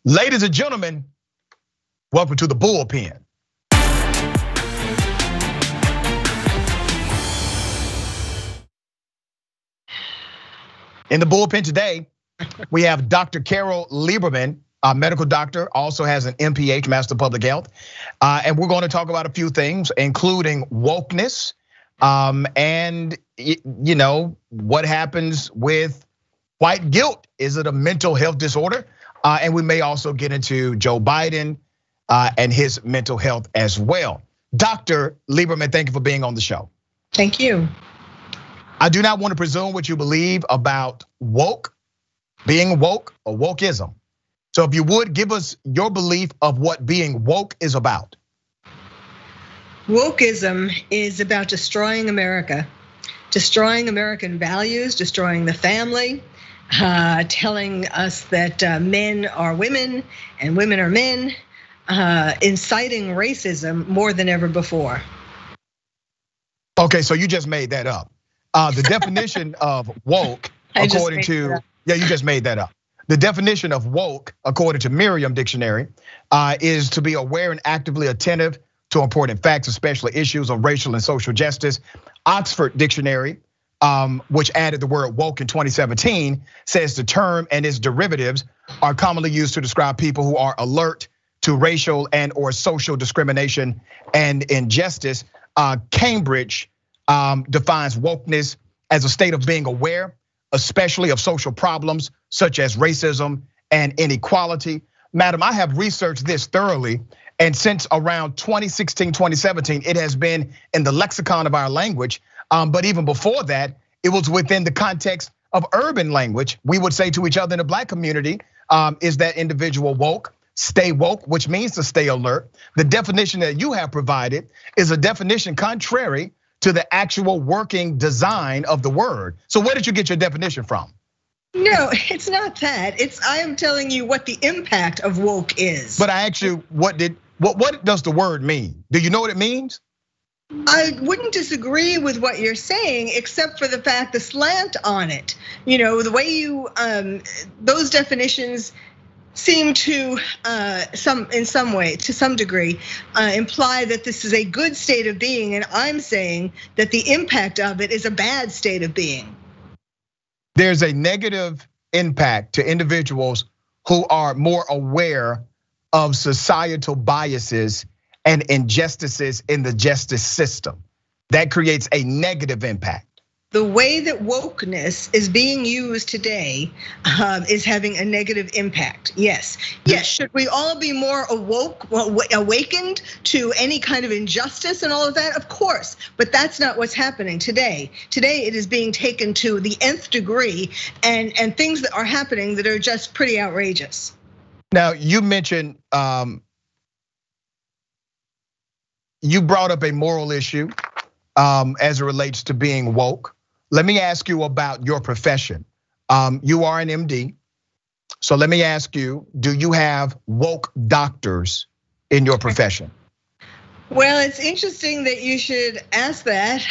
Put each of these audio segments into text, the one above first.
Ladies and gentlemen, welcome to the Bullpen. In the Bullpen today, we have Dr. Carole Lieberman, a medical doctor, also has an MPH, Master of Public Health. And we're going to talk about a few things, including wokeness, and what happens with white guilt. Is it a mental health disorder? And we may also get into Joe Biden and his mental health as well. Dr. Lieberman, thank you for being on the show. Thank you. I do not want to presume what you believe about woke, being woke, or wokeism. So if you would, give us your belief of what being woke is about. Wokeism is about destroying America, destroying American values, destroying the family, telling us that men are women and women are men, inciting racism more than ever before. Okay, so you just made that up. The definition of woke, according to, you just made that up. The definition of woke, according to Merriam Dictionary, is to be aware and actively attentive to important facts, especially issues of racial and social justice. Oxford Dictionary, which added the word woke in 2017, says the term and its derivatives are commonly used to describe people who are alert to racial and or social discrimination and injustice. Cambridge defines wokeness as a state of being aware, especially of social problems such as racism and inequality. Madam, I have researched this thoroughly, and since around 2016, 2017, it has been in the lexicon of our language. But even before that, it was within the context of urban language. We would say to each other in the Black community, is that individual woke? Stay woke, which means to stay alert. The definition that you have provided is a definition contrary to the actual working design of the word. So where did you get your definition from? No, it's not that. I am telling you what the impact of woke is. But I asked you, what does the word mean? Do you know what it means? I wouldn't disagree with what you're saying, except for the fact, the slant on it. The way you, those definitions seem to, in some way, to some degree, imply that this is a good state of being, and I'm saying that the impact of it is a bad state of being. There's a negative impact to individuals who are more aware of societal biases and injustices in the justice system. That creates a negative impact. The way that wokeness is being used today is having a negative impact. Yes, should we all be more awakened to any kind of injustice and all of that? Of course, but that's not what's happening today. Today it is being taken to the nth degree, and things that are happening that are just pretty outrageous. Now, you mentioned, you brought up a moral issue as it relates to being woke. Let me ask you about your profession. You are an MD. So let me ask you, do you have woke doctors in your profession? Well, it's interesting that you should ask that.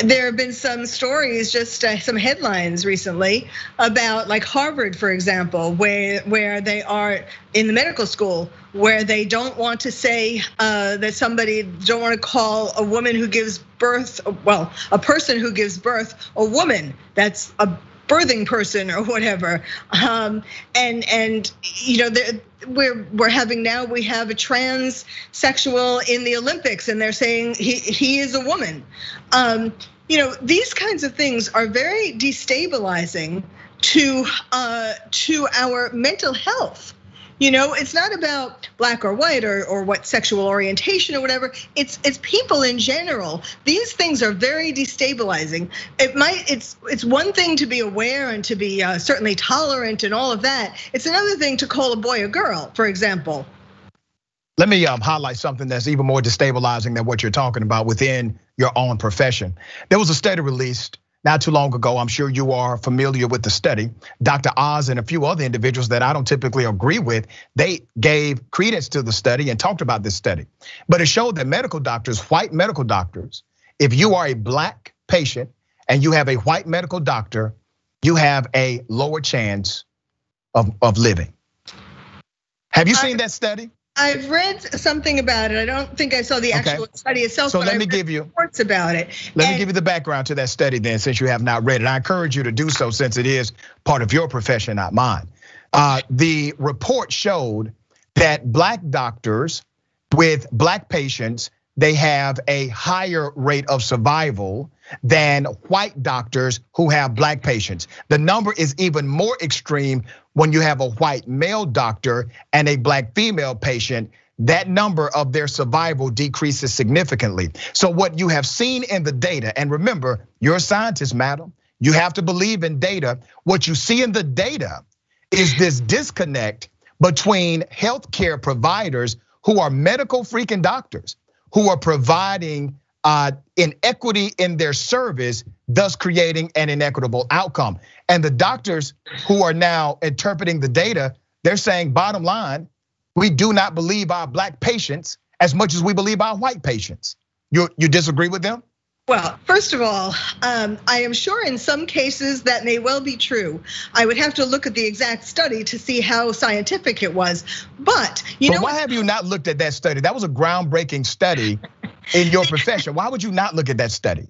There have been some stories, just some headlines recently about like Harvard, for example, where they are in the medical school, where they don't want to say that somebody don't want to call a woman who gives birth, well, a person who gives birth, a woman. That's a birthing person or whatever. We have a transsexual in the Olympics, and they're saying he is a woman. These kinds of things are very destabilizing to our mental health. It's not about black or white or what sexual orientation or whatever. It's people in general. These things are very destabilizing. It's one thing to be aware and to be certainly tolerant and all of that. It's another thing to call a boy a girl, for example. Let me highlight something that's even more destabilizing than what you're talking about within your own profession. There was a study released not too long ago. I'm sure you are familiar with the study. Dr. Oz and a few other individuals that I don't typically agree with, they gave credence to the study and talked about this study. But it showed that medical doctors, white medical doctors, if you are a black patient and you have a white medical doctor, you have a lower chance of living. Have you seen that study? I've read something about it. I don't think I saw the actual study itself. So but let me give you reports about it. Let me give you the background to that study then, since you have not read it. I encourage you to do so since it is part of your profession, not mine. The report showed that black doctors with black patients, they have a higher rate of survival than white doctors who have black patients. The number is even more extreme when you have a white male doctor and a black female patient. That number of their survival decreases significantly. So what you have seen in the data, and remember, you're a scientist, madam, you have to believe in data. What you see in the data is this disconnect between healthcare providers who are medical freaking doctors, who are providing inequity in their service, thus creating an inequitable outcome. And the doctors who are now interpreting the data, they're saying, bottom line, we do not believe our black patients as much as we believe our white patients. You disagree with them? Well, first of all, I am sure in some cases that may well be true. I would have to look at the exact study to see how scientific it was. But why have you not looked at that study? That was a groundbreaking study in your profession. Why would you not look at that study?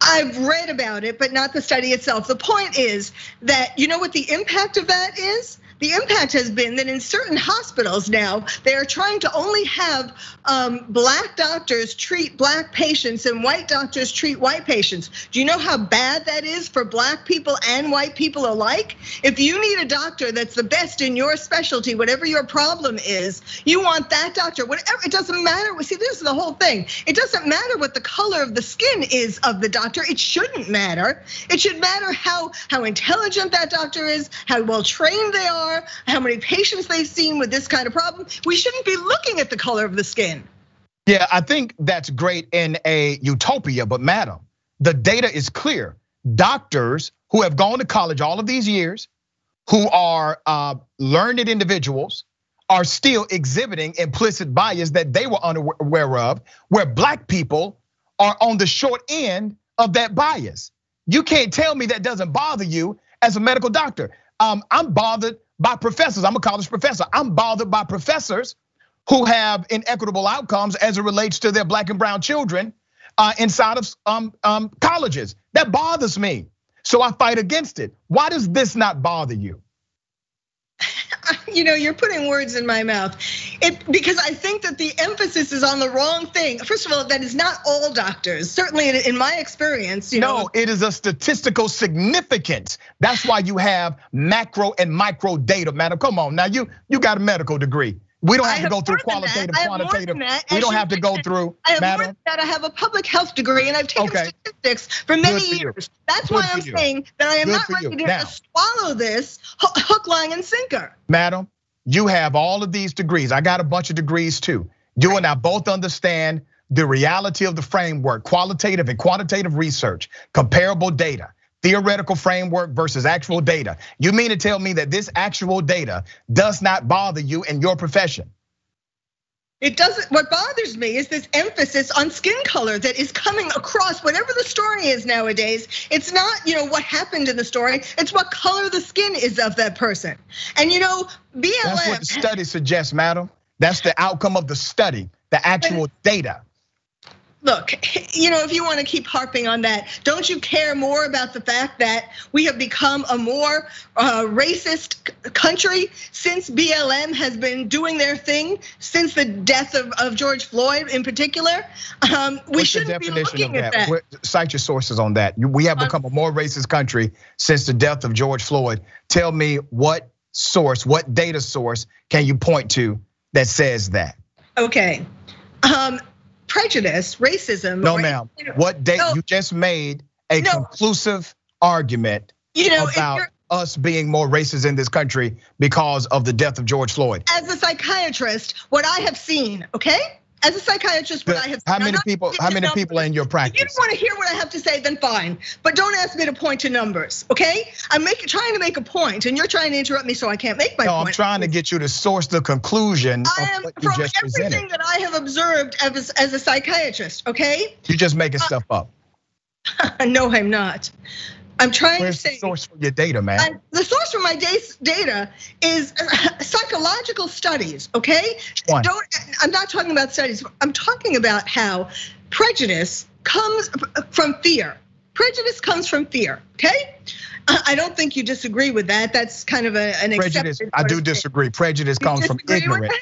I've read about it, but not the study itself. The point is that you know what the impact of that is? The impact has been that in certain hospitals now, they are trying to only have black doctors treat black patients and white doctors treat white patients. Do you know how bad that is for black people and white people alike? If you need a doctor that's the best in your specialty, whatever your problem is, you want that doctor, whatever, it doesn't matter. See, this is the whole thing. It doesn't matter what the color of the skin is of the doctor. It shouldn't matter. It should matter how intelligent that doctor is, how well trained they are, how many patients they've seen with this kind of problem. We shouldn't be looking at the color of the skin. Yeah, I think that's great in a utopia, but madam, the data is clear. Doctors who have gone to college all of these years, who are learned individuals, are still exhibiting implicit bias that they were unaware of, where black people are on the short end of that bias. You can't tell me that doesn't bother you as a medical doctor. I'm bothered by professors. I'm a college professor. I'm bothered by professors who have inequitable outcomes as it relates to their black and brown children inside of colleges. That bothers me. So I fight against it. Why does this not bother you? You're putting words in my mouth. Because I think that the emphasis is on the wrong thing. First of all, that is not all doctors. Certainly in my experience, No, it is a statistical significance. That's why you have macro and micro data, madam. Come on, now you got a medical degree. We don't have to go through qualitative, quantitative. We don't have to go through, madam. I have a public health degree and I've taken statistics for many years. That's why I'm saying that I am not ready to swallow this hook, line, and sinker. Madam, you have all of these degrees. I got a bunch of degrees too. You and I both understand the reality of the framework, qualitative and quantitative research, comparable data, theoretical framework versus actual data. You mean to tell me that this actual data does not bother you in your profession? It doesn't. What bothers me is this emphasis on skin color that is coming across whatever the story is nowadays. It's not, what happened in the story. It's what color the skin is of that person. And BLM. That's what the study suggests, madam. That's the outcome of the study, the actual data. Look, if you want to keep harping on that, don't you care more about the fact that we have become a more racist country since BLM has been doing their thing, since the death of George Floyd in particular? We shouldn't be looking at that. Cite your sources on that. We have become a more racist country since the death of George Floyd. Tell me what source, what data source can you point to that says that? Okay. Prejudice, racism. No, ma'am. What date you just made a conclusive argument about us being more racist in this country because of the death of George Floyd? As a psychiatrist, what I have seen, okay? As a psychiatrist, what I have seen. How many people are in your practice? If you don't want to hear what I have to say, then fine. But don't ask me to point to numbers, okay? I'm trying to make a point, and you're trying to interrupt me so I can't make my point. No, I'm trying to get you to source the conclusion of what you just presented. Everything that I have observed as a psychiatrist, okay? You're just making stuff up. No, I'm not. I'm trying Where's to say. The source for your data, man? The source for my data is psychological studies, okay? I'm not talking about studies. I'm talking about how prejudice comes from fear. Prejudice comes from fear, okay? I don't think you disagree with that. That's kind of an prejudice. accepted. I do disagree. Prejudice comes from ignorance.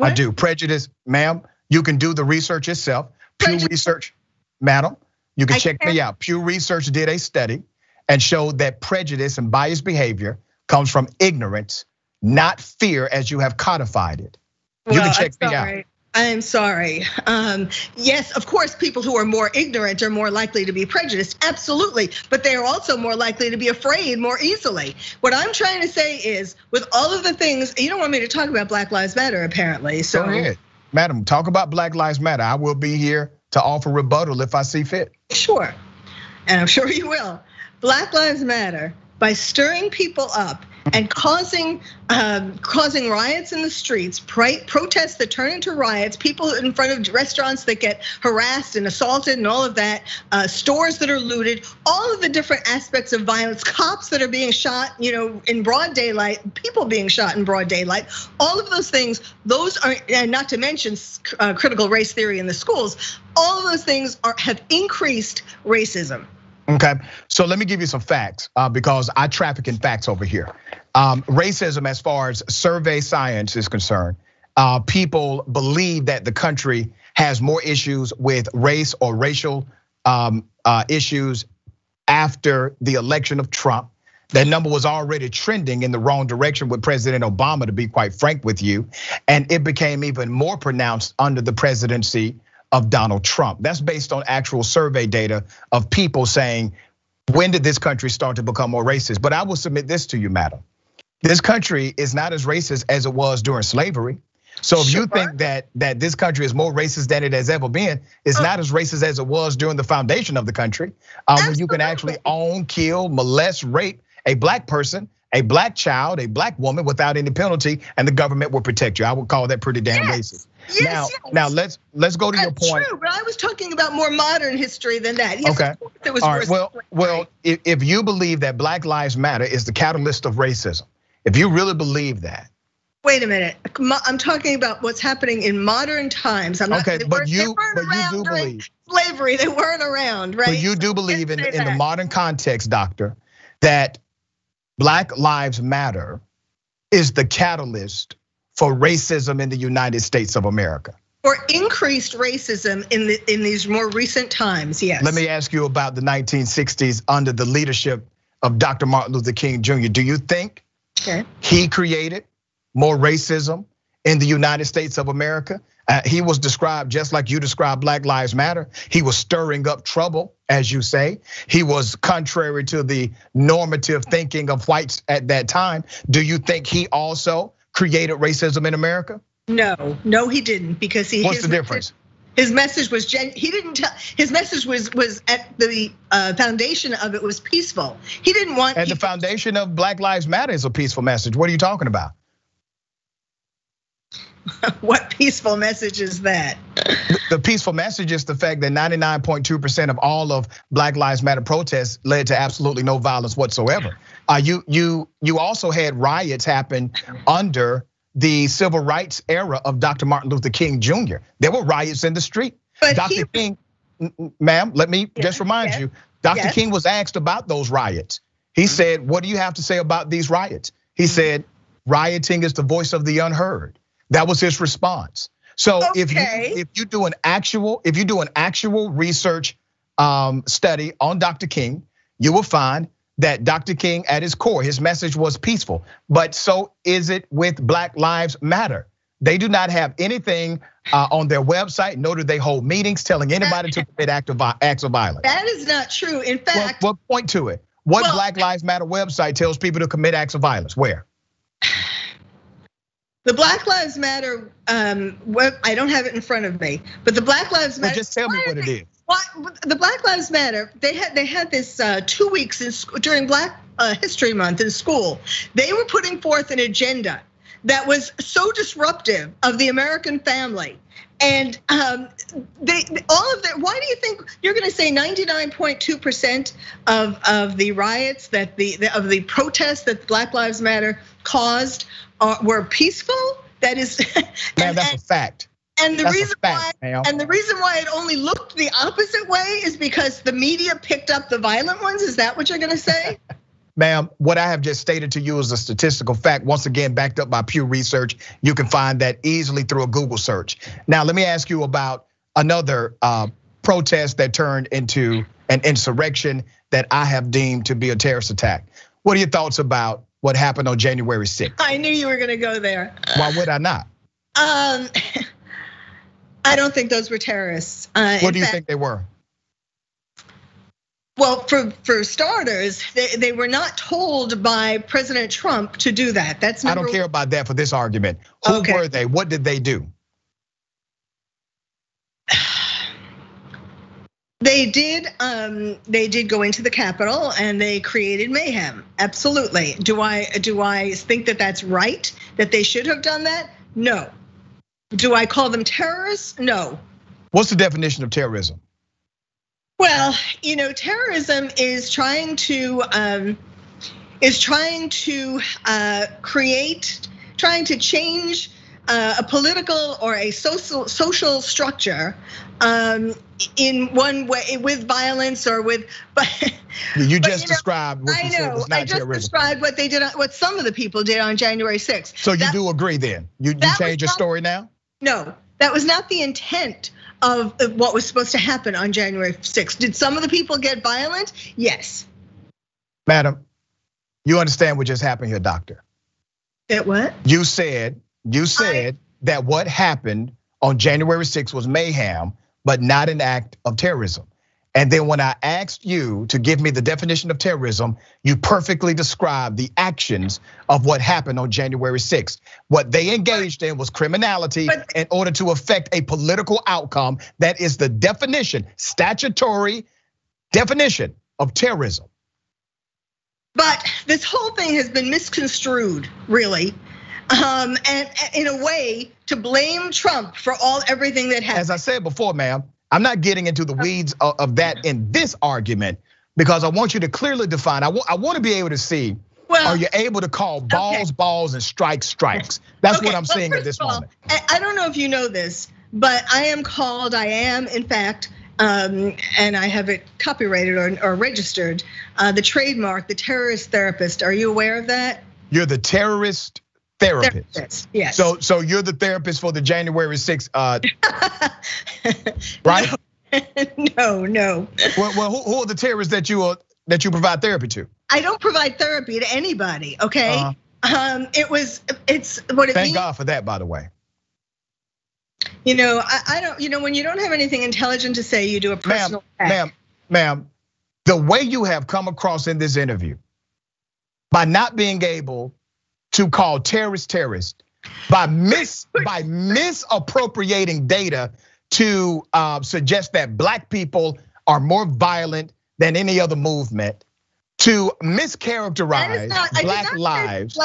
I do. Prejudice, ma'am. You can do the research yourself. Pew Research, madam. You can check me out. Pew Research did a study and showed that prejudice and biased behavior comes from ignorance, not fear as you have codified it. You can check me out. I'm sorry. Yes, of course, people who are more ignorant are more likely to be prejudiced, absolutely. But they are also more likely to be afraid more easily. What I'm trying to say is, with all of the things, you don't want me to talk about Black Lives Matter, apparently. So go ahead, madam, talk about Black Lives Matter. I will be here to offer rebuttal if I see fit. Sure, and I'm sure you will. Black Lives Matter, by stirring people up and causing riots in the streets, protests that turn into riots, people in front of restaurants that get harassed and assaulted and all of that, stores that are looted, all of the different aspects of violence, cops that are being shot, in broad daylight, people being shot in broad daylight, all of those things, those are, and not to mention critical race theory in the schools, all of those things have increased racism. Okay, so let me give you some facts because I traffic in facts over here. Racism, as far as survey science is concerned, people believe that the country has more issues with race or racial issues after the election of Trump. That number was already trending in the wrong direction with President Obama, to be quite frank with you, and it became even more pronounced under the presidency of Donald Trump. That's based on actual survey data of people saying, when did this country start to become more racist? But I will submit this to you, madam. This country is not as racist as it was during slavery. So if you think that this country is more racist than it has ever been, it's not as racist as it was during the foundation of the country. When you can actually own, kill, molest, rape a black person, a black child, a black woman without any penalty, and the government will protect you. I would call that pretty damn racist. Now let's go to your point. True, but I was talking about more modern history than that. Yes, okay. It was all right. Well, if you believe that Black Lives Matter is the catalyst of racism, if you really believe that. Wait a minute. I'm talking about what's happening in modern times. I'm not. Okay, but you do believe slavery. They weren't around, right? But you do believe in the modern context, doctor, that Black Lives Matter is the catalyst for racism in the United States of America. For increased racism in these more recent times, yes. Let me ask you about the 1960s under the leadership of Dr. Martin Luther King Jr. Do you think he created more racism in the United States of America? He was described just like you described Black Lives Matter. He was stirring up trouble, as you say. He was contrary to the normative thinking of whites at that time. Do you think he also created racism in America? No, he didn't, because What's the difference? His message was he didn't tell. His message was at the foundation of it was peaceful. He didn't want. And the foundation of Black Lives Matter is a peaceful message. What are you talking about? What peaceful message is that? The peaceful message is the fact that 99.2% of all of Black Lives Matter protests led to absolutely no violence whatsoever. You also had riots happen under the civil rights era of Dr. Martin Luther King Jr. There were riots in the street. But Dr. King, ma'am, let me just remind you, Dr. King was asked about those riots. He said, "What do you have to say about these riots?" He said, "Rioting is the voice of the unheard." That was his response. So if you do an actual research study on Dr. King, you will find that Dr. King, at his core, his message was peaceful. But so is it with Black Lives Matter. They do not have anything on their website, nor do they hold meetings telling anybody to commit acts of violence. That is not true. In fact, well, point to it. What Black Lives Matter website tells people to commit acts of violence? Where? The Black Lives Matter, I don't have it in front of me, but the Black Lives Matter. Well, just tell me what it is. The Black Lives Matter, they had this 2 weeks during Black History Month in school. They were putting forth an agenda that was so disruptive of the American family. And all of that, why do you think you're gonna say 99.2% of the riots of the protests that Black Lives Matter caused were peaceful? That is, man, that's a fact. And the reason why it only looked the opposite way is because the media picked up the violent ones. Is that what you're gonna say? Ma'am, what I have just stated to you is a statistical fact, once again, backed up by Pew Research. You can find that easily through a Google search. Now, let me ask you about another protest that turned into an insurrection that I have deemed to be a terrorist attack. What are your thoughts about what happened on January 6th? I knew you were gonna go there. Why would I not? I don't think those were terrorists. What do you think they were? Well, for starters, they were not told by President Trump to do that. That's I don't care about that for this argument. Who were they? What did they do? They did go into the Capitol and they created mayhem. Absolutely. Do I think that that's right? That they should have done that? No. Do I call them terrorists? No. What's the definition of terrorism? Well, terrorism is trying to change a political or a social structure in one way with violence or with. You just described what you said was not I just terrorism. described what they did, what some of the people did on January 6th. So you do agree then? You change your story now? No, that was not the intent of what was supposed to happen on January 6th. Did some of the people get violent? Yes. Madam, you understand what just happened here, doctor? That what? You said that what happened on January 6th was mayhem, but not an act of terrorism. And then when I asked you to give me the definition of terrorism, you perfectly described the actions of what happened on January 6th. What they engaged in was criminality in order to affect a political outcome. That is the definition, statutory definition of terrorism. But this whole thing has been misconstrued, really. And in a way to blame Trump for everything that happened. As I said before, ma'am, I'm not getting into the weeds of that in this argument because I want you to clearly define. I want to be able to see, are you able to call balls, balls and strikes, strikes? That's what I'm seeing at this moment. I don't know if you know this, but I am in fact, and I have it copyrighted or registered, the trademark, the terrorist therapist. Are you aware of that? You're the terrorist therapist. Yes. So you're the therapist for the January 6th, right? No. Well, who are the terrorists that you provide therapy to? I don't provide therapy to anybody. Okay. It's what it means. Thank God for that, by the way. I don't. When you don't have anything intelligent to say, you do a personal attack. Ma'am, the way you have come across in this interview, by not being able to call terrorists, by misappropriating data to suggest that Black people are more violent than any other movement, to mischaracterize Black lives,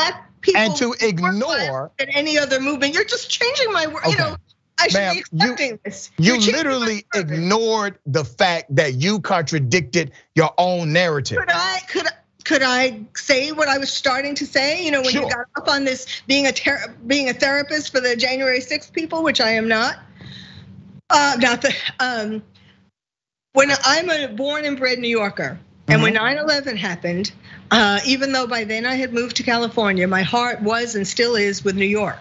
and to ignore than any other movement. You're just changing my word. Okay. I should be expecting this. You literally ignored the fact that you contradicted your own narrative. Could I say what I was starting to say? When you got up on this being a therapist for the January 6th people, which I am not. When I'm a born and bred New Yorker, and when 9/11 happened, even though by then I had moved to California, my heart was and still is with New York.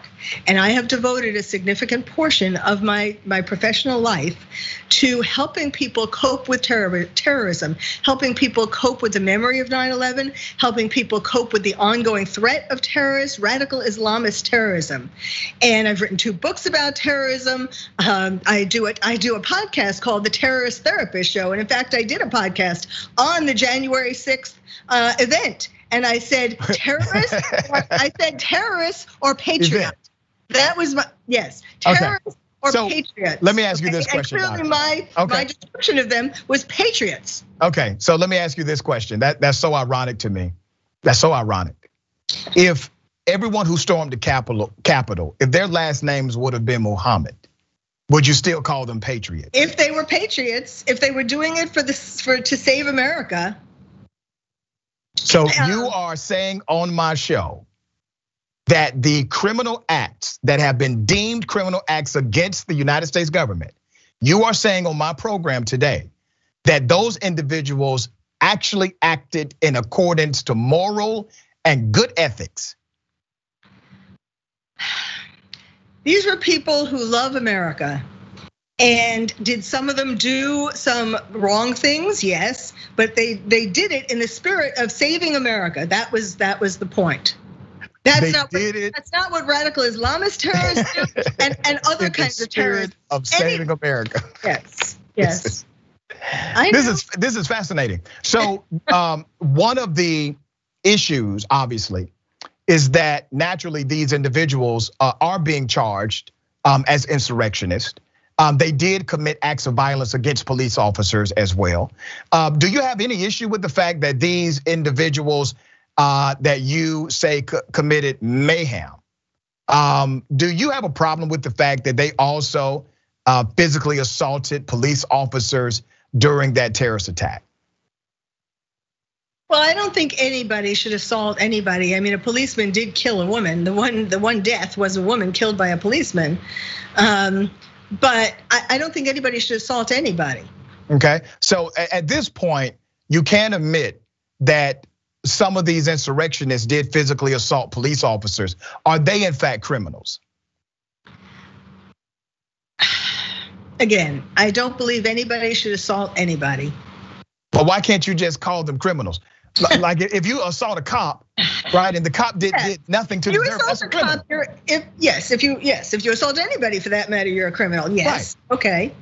And I have devoted a significant portion of my professional life to helping people cope with terrorism, helping people cope with the memory of 9/11, helping people cope with the ongoing threat of radical Islamist terrorism. And I've written 2 books about terrorism. I do a podcast called The Terrorist Therapist Show. And in fact, I did a podcast on the January 6th event. And I said terrorists, or patriots. That was terrorists or patriots. Let me ask you this question. And clearly my description of them was patriots. Okay, so let me ask you this question. That's so ironic to me. That's so ironic. If everyone who stormed the Capitol, if their last names would have been Muhammad, would you still call them patriots? If they were patriots, if they were doing it to save America. So you are saying on my show that the criminal acts that have been deemed criminal acts against the United States government, you are saying on my program today that those individuals actually acted in accordance to moral and good ethics. These were people who love America. And did some of them do some wrong things? Yes, but they did it in the spirit of saving America. That was the point. That's not what radical Islamist terrorists do, and other kinds of terrorists. Of saving America. Yes. This is fascinating. So one of the issues, obviously, is that naturally these individuals are being charged as insurrectionists. They did commit acts of violence against police officers as well. Do you have any issue with the fact that these individuals that you say committed mayhem? Do you have a problem with the fact that they also physically assaulted police officers during that terrorist attack? Well, I don't think anybody should assault anybody. I mean, a policeman did kill a woman. The one death was a woman killed by a policeman. But I don't think anybody should assault anybody. Okay, so at this point, you can admit that some of these insurrectionists did physically assault police officers. Are they in fact criminals? Again, I don't believe anybody should assault anybody. But why can't you just call them criminals? Like if you assault a cop, right, and the cop did nothing to deserve, that's a criminal. If you assault anybody for that matter, you're a criminal. Yes, right. Okay.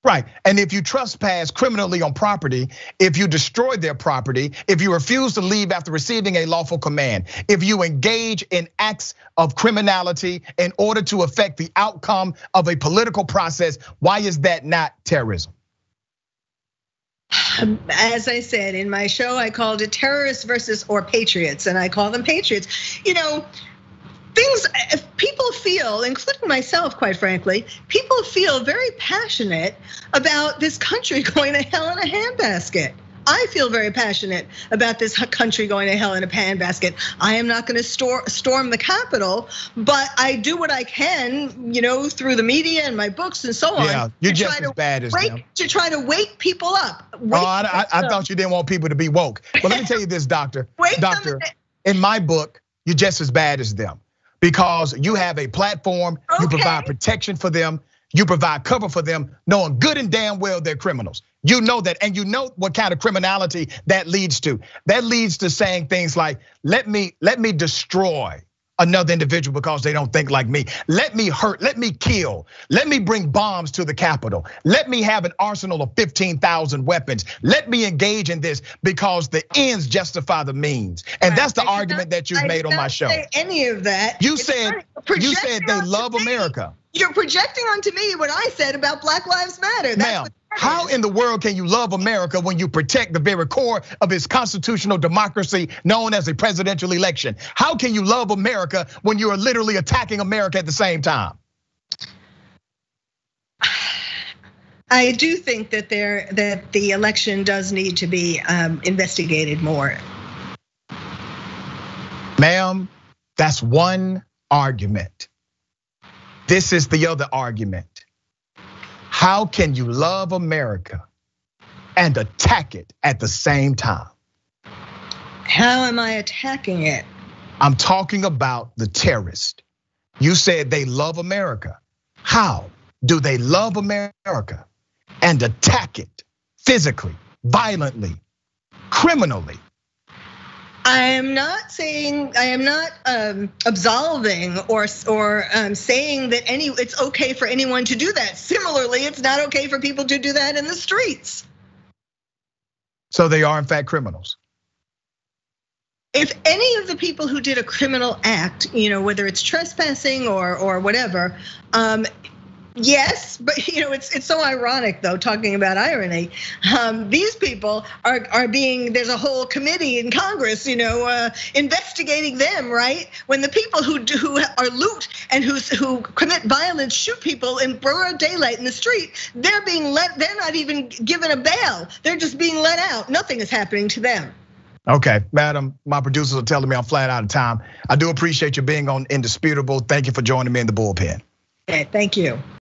Right, and if you trespass criminally on property, if you destroy their property, if you refuse to leave after receiving a lawful command, if you engage in acts of criminality in order to affect the outcome of a political process, why is that not terrorism? As I said in my show, I called it terrorists versus or patriots, and I call them patriots. You know, people feel, including myself, quite frankly, people feel very passionate about this country going to hell in a handbasket. I feel very passionate about this country going to hell in a handbasket. I am not going to storm the Capitol, but I do what I can, through the media and my books and so on. Yeah, you're just as bad as them. To try to wake people up. I thought you didn't want people to be woke. But let me tell you this, doctor. In my book, you're just as bad as them because you have a platform, you provide protection for them, you provide cover for them, knowing good and damn well they're criminals. You know that, and you know what kind of criminality that leads to. That leads to saying things like, let me destroy another individual because they don't think like me. Let me hurt, let me kill, let me bring bombs to the Capitol. Let me have an arsenal of 15,000 weapons. Let me engage in this because the ends justify the means. And that's the argument that you've made on my show. Any of that. You said they love America. You're projecting onto me what I said about Black Lives Matter. Ma'am, how in the world can you love America when you protect the very core of its constitutional democracy known as a presidential election? How can you love America when you are literally attacking America at the same time? I do think that the election does need to be investigated more. Ma'am, that's one argument. This is the other argument. How can you love America and attack it at the same time? How am I attacking it? I'm talking about the terrorists. You said they love America. How do they love America and attack it physically, violently, criminally? I am not absolving or saying that it's okay for anyone to do that. Similarly, it's not okay for people to do that in the streets. So they are in fact criminals. If any of the people who did a criminal act, whether it's trespassing or whatever, Yes, but it's so ironic though, talking about irony. These people are being, there's a whole committee in Congress, investigating them, right? When the people who are loot and who commit violence, shoot people in broad daylight in the street, they're not even given a bail. They're just being let out. Nothing is happening to them. Okay, madam, my producers are telling me I'm flat out of time. I do appreciate you being on Indisputable. Thank you for joining me in the bullpen. Okay, thank you.